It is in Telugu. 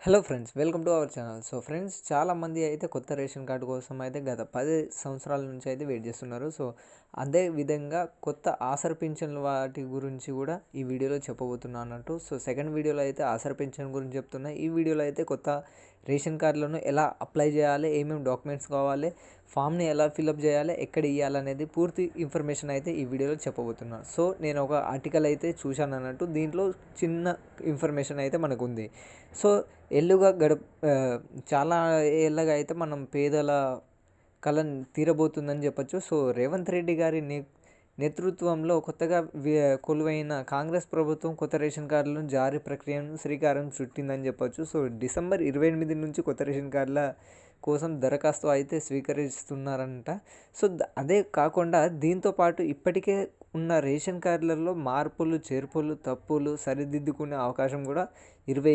Hello friends, welcome to our channel. So friends, చాలామంది అయితే కొత్త రేషన్ కార్డు కోసం అయితే గత 10 సంవత్సరాల నుంచి అయితే వెయిట్ చేస్తున్నారు. సో అదే విధంగా కొత్త ఆసరా పింఛన్ల వాటి గురించి కూడా ఈ వీడియోలో చెప్పబోతున్నా అన్నట్టు. సో సెకండ్ వీడియోలో అయితే ఆసరా పింఛన్ గురించి చెప్తున్నా. ఈ వీడియోలో అయితే కొత్త రేషన్ కార్డులను ఎలా అప్లై చేయాలి, ఏమేమి డాక్యుమెంట్స్ కావాలి, ఫామ్ని ఎలా ఫిలప్ చేయాలి, ఎక్కడ ఇవ్వాలనేది పూర్తి ఇన్ఫర్మేషన్ అయితే ఈ వీడియోలో చెప్పబోతున్నాను. సో నేను ఒక ఆర్టికల్ అయితే చూశాను అన్నట్టు. దీంట్లో చిన్న ఇన్ఫర్మేషన్ అయితే మనకు ఉంది. సో ఎల్లుగా చాలా ఏళ్ళగా అయితే మనం పేదల కళను తీరబోతుందని చెప్పొచ్చు. సో రేవంత్ రెడ్డి గారి నేతృత్వంలో కొత్తగా కొలువైన కాంగ్రెస్ ప్రభుత్వం కొత్త రేషన్ కార్డులను జారీ ప్రక్రియను శ్రీకారం చుట్టిందని చెప్పొచ్చు. సో డిసెంబర్ 28 నుంచి కొత్త రేషన్ కార్డుల కోసం దరఖాస్తు అయితే స్వీకరిస్తున్నారంట. సో అదే కాకుండా దీంతోపాటు ఇప్పటికే ఉన్న రేషన్ కార్డులలో మార్పులు, చేర్పులు, తప్పులు సరిదిద్దుకునే అవకాశం కూడా 20